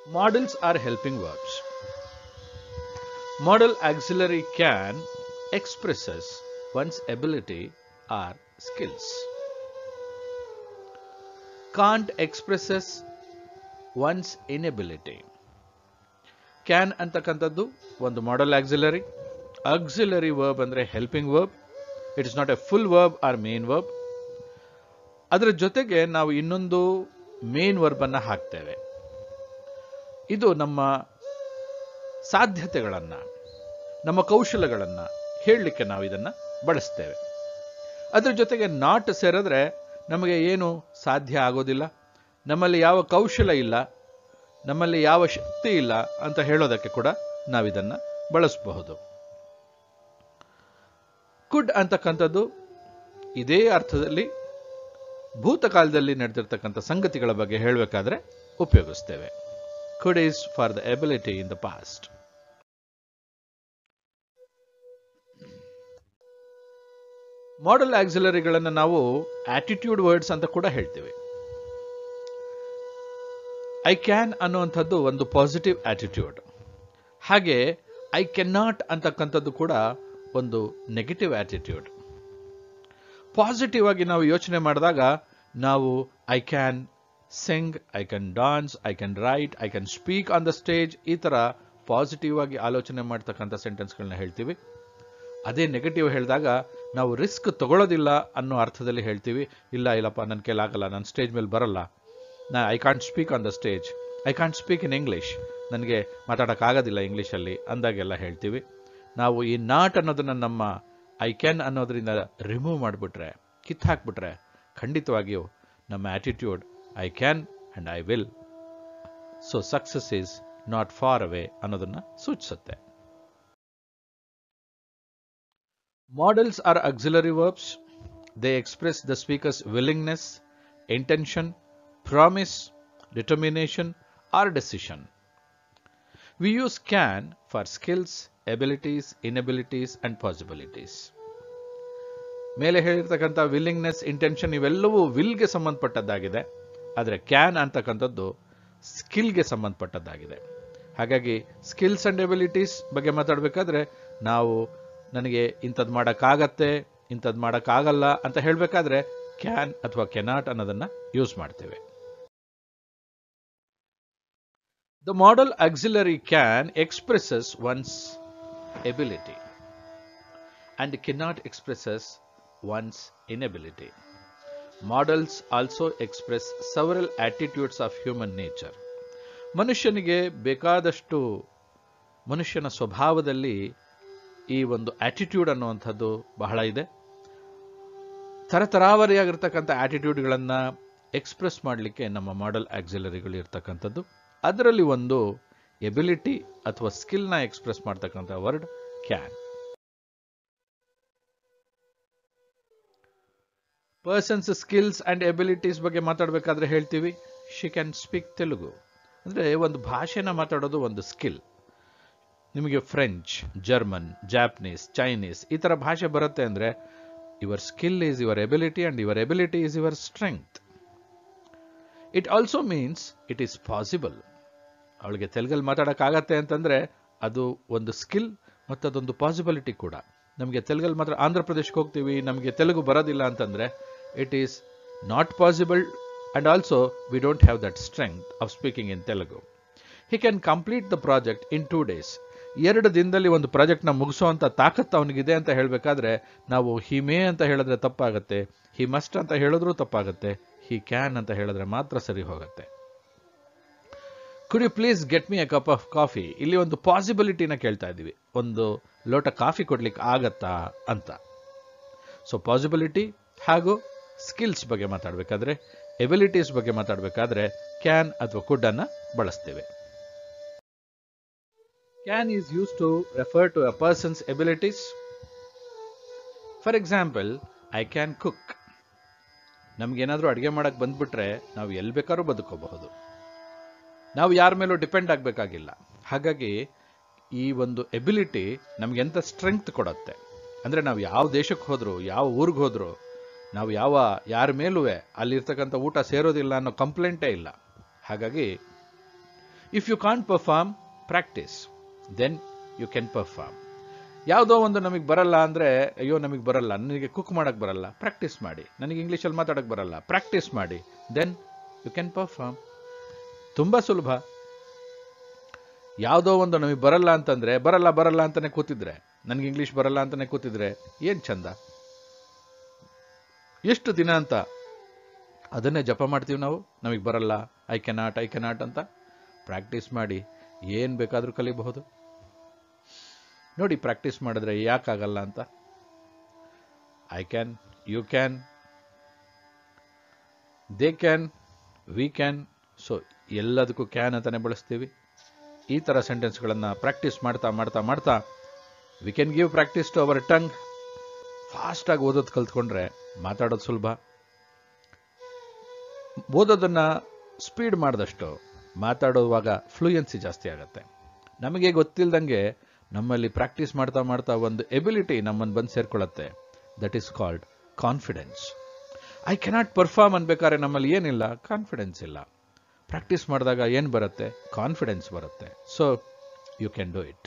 Models are helping verbs. Modal auxiliary can expresses one's ability or skills. Can't expresses one's inability. Can ಅಂತಕ್ಕಂಥದ್ದು ಒಂದು modal auxiliary. Auxiliary verb ಅಂದ್ರೆ helping verb. It is not a full verb or main verb. ಅದರ ಜೊತೆಗೆ ನಾವು ಇನ್ನೊಂದು main verb ಅನ್ನು ಹಾಕ್ತೇವೆ. ಇದು ನಮ್ಮ ಸಾಧ್ಯತೆಗಳನ್ನು, ನಮ್ಮ ಕೌಶಲಗಳನ್ನು ಹೇಳಲಿಕ್ಕೆ ನಾವು ಇದನ್ನು ಬಳಸ್ತೇವೆ. ಅದರ ಜೊತೆಗೆ ನಾಟ್ ಸೇರಿದ್ರೆ ನಮಗೆ ಏನು ಸಾಧ್ಯ ಆಗೋದಿಲ್ಲ, ನಮ್ಮಲ್ಲಿ ಯಾವ ಕೌಶಲ ಇಲ್ಲ, ನಮ್ಮಲ್ಲಿ ಯಾವ ಶಕ್ತಿ ಇಲ್ಲ ಅಂತ ಹೇಳೋದಕ್ಕೆ ಕೂಡ ನಾವಿದನ್ನು ಬಳಸಬಹುದು. ಕುಡ್ ಅಂತಕ್ಕಂಥದ್ದು ಇದೇ ಅರ್ಥದಲ್ಲಿ ಭೂತಕಾಲದಲ್ಲಿ ನಡೆದಿರ್ತಕ್ಕಂಥ ಸಂಗತಿಗಳ ಬಗ್ಗೆ ಹೇಳಬೇಕಾದ್ರೆ ಉಪಯೋಗಿಸ್ತೇವೆ. Could is for the ability in the past. Modal auxiliaryಗಳನ್ನು ನಾವು ಆಟಿಟ್ಯೂಡ್ ವರ್ಡ್ಸ್ ಅಂತ ಕೂಡ ಹೇಳ್ತೀವಿ. ಐ ಕ್ಯಾನ್ ಅನ್ನುವಂಥದ್ದು ಒಂದು ಪಾಸಿಟಿವ್ ಆಟಿಟ್ಯೂಡ್. ಹಾಗೆ ಐ ಕ್ಯಾನ್ ನಾಟ್ ಅಂತಕ್ಕಂಥದ್ದು ಕೂಡ ಒಂದು ನೆಗೆಟಿವ್ ಆಟಿಟ್ಯೂಡ್. ಪಾಸಿಟಿವ್ ಆಗಿ ನಾವು ಯೋಚನೆ ಮಾಡಿದಾಗ ನಾವು I can sing, I can dance, I can write, I can speak on the stage, ಈ ಥರ ಪಾಸಿಟಿವ್ ಆಗಿ ಆಲೋಚನೆ ಮಾಡ್ತಕ್ಕಂಥ ಸೆಂಟೆನ್ಸ್ಗಳನ್ನ ಹೇಳ್ತೀವಿ. ಅದೇ ನೆಗೆಟಿವ್ ಹೇಳಿದಾಗ ನಾವು ರಿಸ್ಕ್ ತಗೊಳ್ಳೋದಿಲ್ಲ ಅನ್ನೋ ಅರ್ಥದಲ್ಲಿ ಹೇಳ್ತೀವಿ. ಇಲ್ಲಪ್ಪ ನನ್ನ ಕೈಲಾಗಲ್ಲ, ನಾನು ಸ್ಟೇಜ್ ಮೇಲೆ ಬರಲ್ಲ, I can't speak on the stage, I can't speak in English, ನನಗೆ ಮಾತಾಡೋಕ್ಕಾಗೋದಿಲ್ಲ ಇಂಗ್ಲೀಷಲ್ಲಿ ಅಂದಾಗೆಲ್ಲ ಹೇಳ್ತೀವಿ. ನಾವು ಈ ನಾಟ್ ಅನ್ನೋದನ್ನು ನಮ್ಮ ಐ ಕ್ಯಾನ್ ಅನ್ನೋದ್ರಿಂದ ರಿಮೂವ್ ಮಾಡಿಬಿಟ್ರೆ, ಕಿತ್ತಾಕ್ಬಿಟ್ರೆ ಖಂಡಿತವಾಗಿಯೂ ನಮ್ಮ attitude I can and I will, so success is not far away ಅನ್ನೋದನ್ನು ಸೂಚಿಸುತ್ತೆ. Modals are auxiliary verbs. They express the speaker's willingness, intention, promise, determination, or decision. We use can for skills, abilities, inabilities, and possibilities. ಮೇಲೆ ಹೇಳಿರ್ತಕ್ಕಂಥ willingness, intention ಇವೆಲ್ಲವೂ ವಿಲ್ಗೆ ಸಂಬಂಧಪಟ್ಟದ್ದಾಗಿದೆ. ಆದರೆ can ಅಂತಕ್ಕಂಥದ್ದು ಸ್ಕಿಲ್ಗೆ ಸಂಬಂಧಪಟ್ಟದ್ದಾಗಿದೆ. ಹಾಗಾಗಿ skills and abilities ಬಗ್ಗೆ ಮಾತಾಡಬೇಕಾದ್ರೆ ನಾವು ನನಗೆ ಇಂಥದ್ದು ಮಾಡೋಕ್ಕಾಗತ್ತೆ, ಇಂಥದ್ದು ಮಾಡೋಕ್ಕಾಗಲ್ಲ ಅಂತ ಹೇಳಬೇಕಾದ್ರೆ ಕ್ಯಾನ್ ಅಥವಾ ಕೆನಾಟ್ ಅನ್ನೋದನ್ನು ಯೂಸ್ ಮಾಡ್ತೇವೆ. The modal auxiliary can expresses one's ability and cannot expresses one's inability. Modals also express several attitudes of human nature. ಮನುಷ್ಯನಿಗೆ ಬೇಕಾದಷ್ಟು ಮನುಷ್ಯನ ಸ್ವಭಾವದಲ್ಲಿ ಈ ಒಂದು ಆಟಿಟ್ಯೂಡ್ ಅನ್ನುವಂಥದ್ದು ಬಹಳ ಇದೆ. ತರತರಾವರಿಯಾಗಿರ್ತಕ್ಕಂಥ ಆಟಿಟ್ಯೂಡ್ಗಳನ್ನು ಎಕ್ಸ್ಪ್ರೆಸ್ ಮಾಡಲಿಕ್ಕೆ ನಮ್ಮ ಮಾಡಲ್ ಆಕ್ಸಿಲರಿಗಳು ಇರ್ತಕ್ಕಂಥದ್ದು. ಅದರಲ್ಲಿ ಒಂದು ಎಬಿಲಿಟಿ ಅಥವಾ ಸ್ಕಿಲ್ನ ಎಕ್ಸ್ಪ್ರೆಸ್ ಮಾಡ್ತಕ್ಕಂಥ word can. Persons skills and abilities ಬಗ್ಗೆ ಮಾತಾಡಬೇಕಾದ್ರೆ ಹೇಳ್ತೀವಿ ಶಿ ಕ್ಯಾನ್ ಸ್ಪೀಕ್ ತೆಲುಗು. ಅಂದರೆ ಒಂದು ಭಾಷೆನ ಮಾತಾಡೋದು ಒಂದು ಸ್ಕಿಲ್. ನಿಮಗೆ ಫ್ರೆಂಚ್, ಜರ್ಮನ್, ಜಾಪನೀಸ್, ಚೈನೀಸ್ ಈ ಥರ ಭಾಷೆ ಬರುತ್ತೆ ಅಂದರೆ your skill is your ability and your ability is your strength. It also means it is possible. ಅವಳಿಗೆ ತೆಲುಗಲ್ಲಿ ಮಾತಾಡೋಕ್ಕಾಗತ್ತೆ ಅಂತಂದರೆ ಅದು ಒಂದು ಸ್ಕಿಲ್ ಮತ್ತು ಅದೊಂದು ಪಾಸಿಬಿಲಿಟಿ ಕೂಡ. ನಮಗೆ ತೆಲುಗಲ್ಲಿ ಮಾತ್ರ ಆಂಧ್ರ ಪ್ರದೇಶಕ್ಕೆ ಹೋಗ್ತೀವಿ, ನಮಗೆ ತೆಲುಗು ಬರೋದಿಲ್ಲ ಅಂತಂದರೆ it is not possible and also we don't have that strength of speaking in Telugu. He can complete the project in 2 days. 2 ದಿನದಲ್ಲಿ ಒಂದು ಪ್ರಾಜೆಕ್ಟ್ನ ಮುಗಿಸೋವಂಥ ತಾಕತ್ತು ಅವನಿಗಿದೆ ಅಂತ ಹೇಳಬೇಕಾದ್ರೆ ನಾವು ಹಿ ಮೇ ಅಂತ ಹೇಳಿದ್ರೆ ತಪ್ಪಾಗುತ್ತೆ, ಹಿ ಮಸ್ಟ್ ಅಂತ ಹೇಳಿದ್ರೂ ತಪ್ಪಾಗುತ್ತೆ, ಹಿ ಕ್ಯಾನ್ ಅಂತ ಹೇಳಿದ್ರೆ ಮಾತ್ರ ಸರಿ ಹೋಗುತ್ತೆ. Could you please get me a cup of coffee? ಇಲ್ಲಿ ಒಂದು ಪಾಸಿಬಿಲಿಟಿನ ಕೇಳ್ತಾ ಇದ್ದೀವಿ, ಒಂದು ಲೋಟ ಕಾಫಿ ಕೊಡ್ಲಿಕ್ಕೆ ಆಗತ್ತಾ ಅಂತ. ಸೊ ಪಾಸಿಬಿಲಿಟಿ ಹಾಗೂ ಸ್ಕಿಲ್ಸ್ ಬಗ್ಗೆ ಮಾತಾಡಬೇಕಾದ್ರೆ, ಎಬಿಲಿಟೀಸ್ ಬಗ್ಗೆ ಮಾತಾಡಬೇಕಾದ್ರೆ ಕ್ಯಾನ್ ಅಥವಾ ಕುಡ್ ಅನ್ನ ಬಳಸ್ತೇವೆ. Can is use to refer to a person's abilities. For example, I can cook. ನಮ್ಗೇನಾದ್ರೂ ಅಡುಗೆ ಮಾಡಕ್ಕೆ ಬಂದ್ಬಿಟ್ರೆ ನಾವು ಎಲ್ಲಿ ಬೇಕಾದ್ರೂ ಬದುಕೋಬಹುದು, ನಾವು ಯಾರ ಮೇಲೂ ಡಿಪೆಂಡ್ ಆಗಬೇಕಾಗಿಲ್ಲ. ಹಾಗಾಗಿ ಈ ಒಂದು ಎಬಿಲಿಟಿ ನಮ್ಗೆ ಎಂಥ ಸ್ಟ್ರೆಂಗ್ತ್ ಕೊಡುತ್ತೆ ಅಂದರೆ ನಾವು ಯಾವ ದೇಶಕ್ಕೆ ಹೋದ್ರು, ಯಾವ ಊರಿಗೆ ಹೋದ್ರು, ನಾವು ಯಾರ ಮೇಲೂ ಅಲ್ಲಿರ್ತಕ್ಕಂಥ ಊಟ ಸೇರೋದಿಲ್ಲ ಅನ್ನೋ ಕಂಪ್ಲೇಂಟೇ ಇಲ್ಲ. ಹಾಗಾಗಿ if you can't perform, practice, then you can perform. ಯಾವುದೋ ಒಂದು ನಮಗೆ ಬರಲ್ಲ ಅಂದರೆ, ಅಯ್ಯೋ ನಮಗೆ ಬರಲ್ಲ, ನನಗೆ ಕುಕ್ ಮಾಡೋಕ್ಕೆ ಬರಲ್ಲ, ಪ್ರಾಕ್ಟೀಸ್ ಮಾಡಿ. ನನಗೆ ಇಂಗ್ಲೀಷಲ್ಲಿ ಮಾತಾಡೋಕ್ಕೆ ಬರಲ್ಲ, ಪ್ರಾಕ್ಟೀಸ್ ಮಾಡಿ, ದೆನ್ ಯು ಕ್ಯಾನ್ ಪರ್ಫಾರ್ಮ್. ತುಂಬ ಸುಲಭ. ಯಾವುದೋ ಒಂದು ನಮಗೆ ಬರಲ್ಲ ಅಂತಂದರೆ, ಬರಲ್ಲ ಅಂತಲೇ ಕೂತಿದ್ರೆ, ನನಗೆ ಇಂಗ್ಲೀಷ್ ಬರಲ್ಲ ಅಂತಲೇ ಕೂತಿದ್ರೆ ಏನು ಚಂದ. ಎಷ್ಟು ದಿನ ಅಂತ ಅದನ್ನೇ ಜಪ ಮಾಡ್ತೀವಿ ನಾವು, ನಮಗೆ ಬರಲ್ಲ, ಐ ಕೆನಾಟ್ ಅಂತ. ಪ್ರಾಕ್ಟೀಸ್ ಮಾಡಿ ಏನು ಬೇಕಾದರೂ ಕಲಿಬಹುದು. ನೋಡಿ, ಪ್ರಾಕ್ಟೀಸ್ ಮಾಡಿದ್ರೆ ಯಾಕಾಗಲ್ಲ ಅಂತ. I can, you can, they can, we can. So ಎಲ್ಲದಕ್ಕೂ ಕ್ಯಾನ್ ಅಂತಾನೆ ಬಳಸ್ತೀವಿ. ಈ ಥರ ಸೆಂಟೆನ್ಸ್ಗಳನ್ನು ಪ್ರಾಕ್ಟೀಸ್ ಮಾಡ್ತಾ we can give practice to our tongue. ಫಾಸ್ಟಾಗಿ ಓದೋದು ಕಲ್ತ್ಕೊಂಡ್ರೆ ಮಾತಾಡೋದು ಸುಲಭ. ಓದೋದನ್ನು ಸ್ಪೀಡ್ ಮಾಡಿದಷ್ಟು ಮಾತಾಡೋವಾಗ ಫ್ಲೂಯೆನ್ಸಿ ಜಾಸ್ತಿ ಆಗುತ್ತೆ. ನಮಗೆ ಗೊತ್ತಿಲ್ಲದಂಗೆ ನಮ್ಮಲ್ಲಿ ಪ್ರಾಕ್ಟೀಸ್ ಮಾಡ್ತಾ ಒಂದು ಎಬಿಲಿಟಿ ನಮ್ಮನ್ನು ಬಂದು ಸೇರ್ಕೊಳ್ಳುತ್ತೆ. That is called confidence. I cannot perform ಅನ್ಬೇಕಾದ್ರೆ ನಮ್ಮಲ್ಲಿ ಏನಿಲ್ಲ, ಕಾನ್ಫಿಡೆನ್ಸ್ ಇಲ್ಲ. ಪ್ರಾಕ್ಟೀಸ್ ಮಾಡಿದಾಗ ಏನು ಬರುತ್ತೆ? ಕಾನ್ಫಿಡೆನ್ಸ್ ಬರುತ್ತೆ. So you can do it.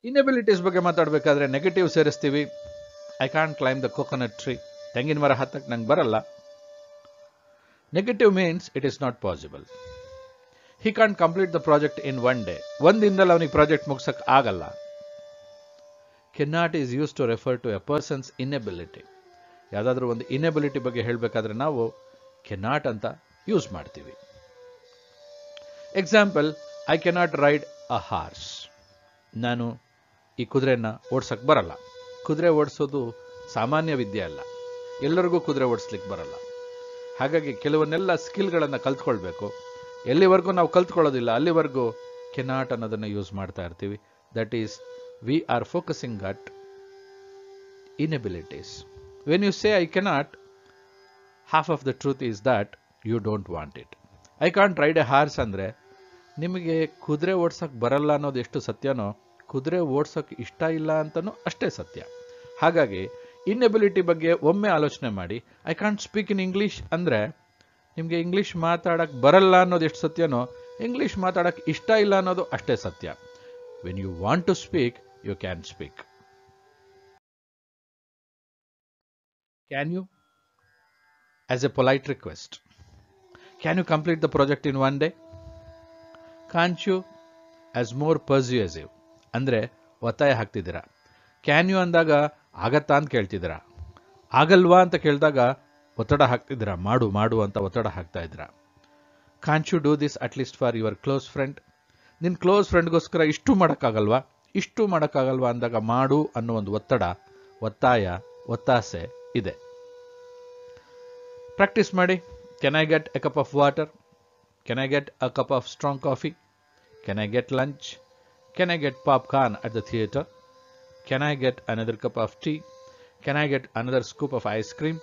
Inabilities ಬಗ್ಗೆ ಮಾತಾಡಬೇಕಾದ್ರೆ ನೆಗೆಟಿವ್ ಸೇರಿಸ್ತೀವಿ. I can't climb the coconut tree. ತೆಂಗಿನ ಮರ ಹತ್ತಕ್ಕೆ ನಂಗೆ ಬರಲ್ಲ. Negative means it is not possible. He can't complete the project in one day. ಒಂದು ದಿನದಲ್ಲಿ ಅವನಿಗೆ ಪ್ರಾಜೆಕ್ಟ್ ಮುಗಿಸಕ್ಕೆ ಆಗಲ್ಲ. Cannot is use to refer to a person's inability. ಯಾವುದಾದ್ರೂ ಒಂದು ಇನ್ಎಬಿಲಿಟಿ ಬಗ್ಗೆ ಹೇಳಬೇಕಾದ್ರೆ ನಾವು ಕೆನಾಟ್ ಅಂತ ಯೂಸ್ ಮಾಡ್ತೀವಿ. Example, I cannot ride a horse. ನಾನು ಈ ಕುದುರೆನ ಓಡ್ಸಕ್ಕೆ ಬರಲ್ಲ. ಕುದುರೆ ಓಡಿಸೋದು ಸಾಮಾನ್ಯ ವಿದ್ಯೆ ಅಲ್ಲ, ಎಲ್ಲರಿಗೂ ಕುದುರೆ ಓಡಿಸ್ಲಿಕ್ಕೆ ಬರಲ್ಲ. ಹಾಗಾಗಿ ಕೆಲವನ್ನೆಲ್ಲ ಸ್ಕಿಲ್ಗಳನ್ನು ಕಲ್ತ್ಕೊಳ್ಬೇಕು. ಎಲ್ಲಿವರೆಗೂ ನಾವು ಕಲ್ತ್ಕೊಳ್ಳೋದಿಲ್ಲ ಅಲ್ಲಿವರೆಗೂ ಕೆನಾಟ್ ಅನ್ನೋದನ್ನು ಯೂಸ್ ಮಾಡ್ತಾ ಇರ್ತೀವಿ. That is, we are focusing at inabilities. When you say I cannot, half of the truth is that you don't want it. I can't ride a horse ಅಂದರೆ ನಿಮಗೆ ಕುದುರೆ ಓಡ್ಸಕ್ಕೆ ಬರಲ್ಲ ಅನ್ನೋದು ಎಷ್ಟು ಸತ್ಯನೋ, ಕುದುರೆ ಓಡ್ಸೋಕ್ಕೆ ಇಷ್ಟ ಇಲ್ಲ ಅಂತನೂ ಅಷ್ಟೇ ಸತ್ಯ. ಹಾಗಾಗಿ ಇನ್ಎಬಿಲಿಟಿ ಬಗ್ಗೆ ಒಮ್ಮೆ ಆಲೋಚನೆ ಮಾಡಿ. I can't speak in English ಅಂದರೆ ನಿಮಗೆ ಇಂಗ್ಲೀಷ್ ಮಾತಾಡಕ್ಕೆ ಬರಲ್ಲ ಅನ್ನೋದು ಎಷ್ಟು ಸತ್ಯನೋ, ಇಂಗ್ಲೀಷ್ ಮಾತಾಡಕ್ಕೆ ಇಷ್ಟ ಇಲ್ಲ ಅನ್ನೋದು ಅಷ್ಟೇ ಸತ್ಯ. When you want to speak, you can speak. Can you? As a polite request, can you complete the project in one day? Can't you? As more persuasive. ಅಂದರೆ ಒತ್ತಾಯ ಹಾಕ್ತಿದ್ದೀರಾ. ಕ್ಯಾನ್ ಯು ಅಂದಾಗ ಆಗತ್ತಾ ಅಂತ ಕೇಳ್ತಿದ್ದೀರಾ. ಆಗಲ್ವಾ ಅಂತ ಕೇಳಿದಾಗ ಒತ್ತಡ ಹಾಕ್ತಿದ್ದೀರಾ. ಮಾಡು ಅಂತ ಒತ್ತಡ ಹಾಕ್ತಾ ಇದ್ದೀರಾ. Can't you do this at least for your close friend. ನಿನ್ನ ಕ್ಲೋಸ್ ಫ್ರೆಂಡ್ಗೋಸ್ಕರ ಇಷ್ಟು ಮಾಡೋಕ್ಕಾಗಲ್ವಾ ಅಂದಾಗ ಮಾಡು ಅನ್ನೋ ಒಂದು ಒತ್ತಾಸೆ ಇದೆ. ಪ್ರಾಕ್ಟೀಸ್ ಮಾಡಿ. Can I get A cup of water? Can I get a cup of strong coffee? Can I get lunch? Can I get popcorn at the theatre? Can I get another cup of tea? Can I get another scoop of ice cream?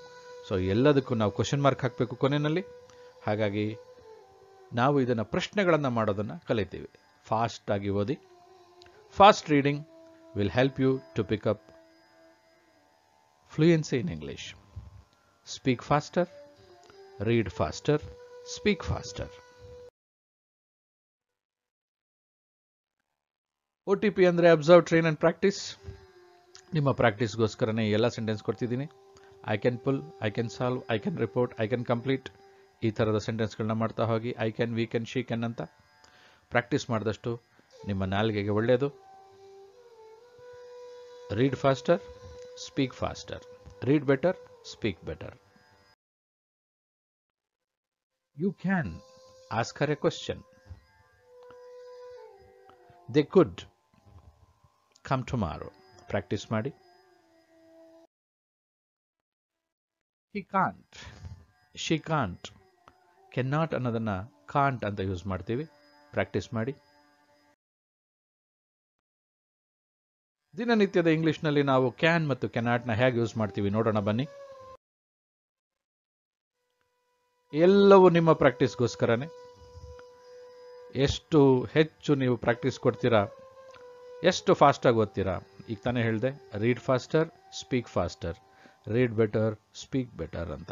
So ಎಲ್ಲದಕ್ಕೂ ನಾವು question mark ಹಾಕಬೇಕು ಕೊನೆಯಲ್ಲಿ. ಹಾಗಾಗಿ ನಾವು ಇದನ್ನು ಪ್ರಶ್ನೆಗಳನ್ನು ಮಾಡೋದನ್ನು ಕಲಿತೀವಿ. ಫಾಸ್ಟಾಗಿ ಓದಿ. Fast reading will help you to pick up fluency in English. Speak faster, read faster, speak faster. OTP ಅಂದರೆ ಅಬ್ಸರ್ವ್, ಟ್ರೈನ್ ಅಂಡ್ ಪ್ರಾಕ್ಟೀಸ್. ನಿಮ್ಮ ಪ್ರಾಕ್ಟೀಸ್ಗೋಸ್ಕರನೇ ಎಲ್ಲ ಸೆಂಟೆನ್ಸ್ ಕೊಡ್ತಿದ್ದೀನಿ. I can pull, I can solve, I can report, I can complete. ಈ ಥರದ ಸೆಂಟೆನ್ಸ್ಗಳನ್ನ ಮಾಡ್ತಾ ಹೋಗಿ. I can, we can, she can ಅಂತ ಪ್ರಾಕ್ಟೀಸ್ ಮಾಡಿದಷ್ಟು ನಿಮ್ಮ ನಾಲಿಗೆಗೆ ಒಳ್ಳೆಯದು. Read faster, speak faster. Read better, speak better. You can ask her a question. They could come tomorrow. Practice ಮಾಡಿ. He can't, she can't, cannot ಅನ್ನೋದನ್ನ can't ಅಂತ use ಮಾಡ್ತೀವಿ. Practice ಮಾಡಿ. ದಿನನಿತ್ಯದ ಇಂಗ್ಲಿಷ್ನಲ್ಲಿ ನಾವು ಕ್ಯಾನ್ ಮತ್ತು ಕೆನಾಟ್ನ ಹೇಗೆ ಯೂಸ್ ಮಾಡ್ತೀವಿ ನೋಡೋಣ ಬನ್ನಿ. ಎಲ್ಲವೂ ನಿಮ್ಮ ಪ್ರಾಕ್ಟೀಸ್ಗೋಸ್ಕರನೇ. ಎಷ್ಟು ಹೆಚ್ಚು ನೀವು ಪ್ರಾಕ್ಟೀಸ್ ಕೊಡ್ತೀರಾ, ಎಷ್ಟು ಫಾಸ್ಟಾಗಿ ಓದ್ತೀರಾ. ಈಗ ತಾನೇ ಹೇಳಿದೆ, read faster, speak faster, read better, speak better ಅಂತ.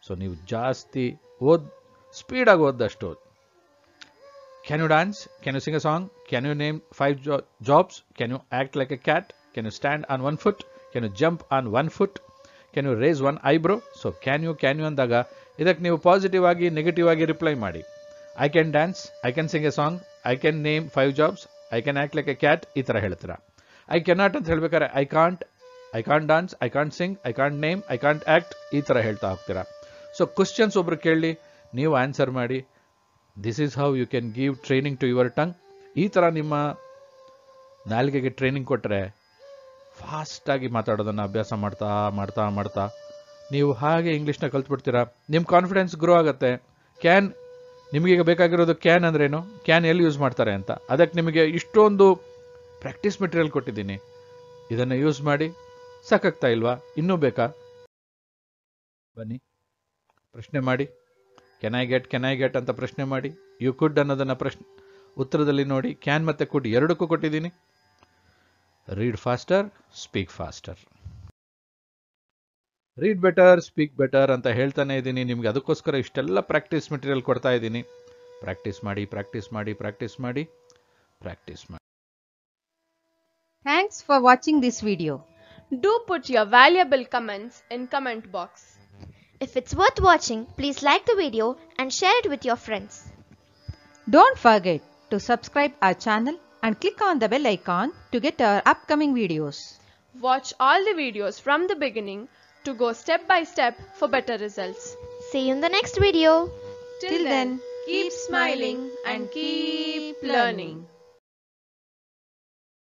ಸೊ ನೀವು ಜಾಸ್ತಿ ಸ್ಪೀಡಾಗಿ ಓದ್ದಷ್ಟು. Can you dance? Can you sing a song? Can you name 5 jobs? Can you act like a cat? Can you stand on one foot? Can you jump on one foot? Can you raise one eyebrow? So can you ಅಂದಾಗ ಇದಕ್ಕೆ ನೀವು positive ಆಗಿ negative ಆಗಿ reply ಮಾಡಿ. I can dance, I can sing a song, I can name 5 jobs, I can act like a cat, ಈ ಥರ ಹೇಳ್ತೀರಾ. I cannot ಅಂತ ಹೇಳ್ಬೇಕಾದ್ರೆ I can't dance, I can't sing, I can't name, I can't act, ಈ ಥರ ಹೇಳ್ತಾ ಹೋಗ್ತೀರಾ. So questions ಒಬ್ರು ಕೇಳಿ ನೀವು ಆನ್ಸರ್ ಮಾಡಿ. This is how you can give training to your tongue. ಈ ಥರ ನಿಮ್ಮ ನಾಲಿಗೆಗೆ ಟ್ರೈನಿಂಗ್ ಕೊಟ್ಟರೆ ಫಾಸ್ಟಾಗಿ ಮಾತಾಡೋದನ್ನು ಅಭ್ಯಾಸ ಮಾಡ್ತಾ ಮಾಡ್ತಾ ಮಾಡ್ತಾ ನೀವು ಹಾಗೆ ಇಂಗ್ಲೀಷ್ನ ಕಲ್ತ್ಬಿಡ್ತೀರಾ. ನಿಮ್ಮ ಕಾನ್ಫಿಡೆನ್ಸ್ ಗ್ರೋ ಆಗುತ್ತೆ. ಕ್ಯಾನ್, ನಿಮಗೀಗ ಬೇಕಾಗಿರೋದು ಕ್ಯಾನ್ ಅಂದ್ರೇನು, ಕ್ಯಾನ್ ಎಲ್ಲಿ ಯೂಸ್ ಮಾಡ್ತಾರೆ ಅಂತ. ಅದಕ್ಕೆ ನಿಮಗೆ ಇಷ್ಟೊಂದು ಪ್ರಾಕ್ಟೀಸ್ ಮೆಟೀರಿಯಲ್ ಕೊಟ್ಟಿದ್ದೀನಿ, ಇದನ್ನು ಯೂಸ್ ಮಾಡಿ. ಸಾಕಾಗ್ತಾ ಇಲ್ವಾ? ಇನ್ನೂ ಬೇಕಾ? ಬನ್ನಿ ಪ್ರಶ್ನೆ ಮಾಡಿ. ಕೆನ್ ಐ ಗೆಟ್ ಅಂತ ಪ್ರಶ್ನೆ ಮಾಡಿ. ಯು ಕುಡ್ ಅನ್ನೋದನ್ನು ಉತ್ತರದಲ್ಲಿ ನೋಡಿ. ಕ್ಯಾನ್ ಮತ್ತು ಕುಡ್ ಎರಡಕ್ಕೂ ಕೊಟ್ಟಿದ್ದೀನಿ. Read faster, speak faster. Read better, speak better ಅಂತ ಹೇಳ್ತಾನೆ ಇದ್ದೀನಿ. ನಿಮ್ಗೆ ಅದಕ್ಕೋಸ್ಕರ ಇಷ್ಟೆಲ್ಲ ಪ್ರಾಕ್ಟೀಸ್ ಮೆಟೀರಿಯಲ್ ಕೊಡ್ತಾ ಇದ್ದೀನಿ. ಪ್ರಾಕ್ಟೀಸ್ ಮಾಡಿ, ಪ್ರಾಕ್ಟೀಸ್ ಮಾಡಿ, ಪ್ರಾಕ್ಟೀಸ್ ಮಾಡಿ, ಪ್ರಾಕ್ಟೀಸ್ ಮಾಡಿ. Thanks for watching this video. Do put your valuable comments in comment box. If it's worth watching, please like the video and share it with your friends. Don't forget to subscribe our channel and click on the bell icon to get our upcoming videos. Watch all the videos from the beginning to go step by step for better results. See you in the next video. Till then, keep smiling and keep learning.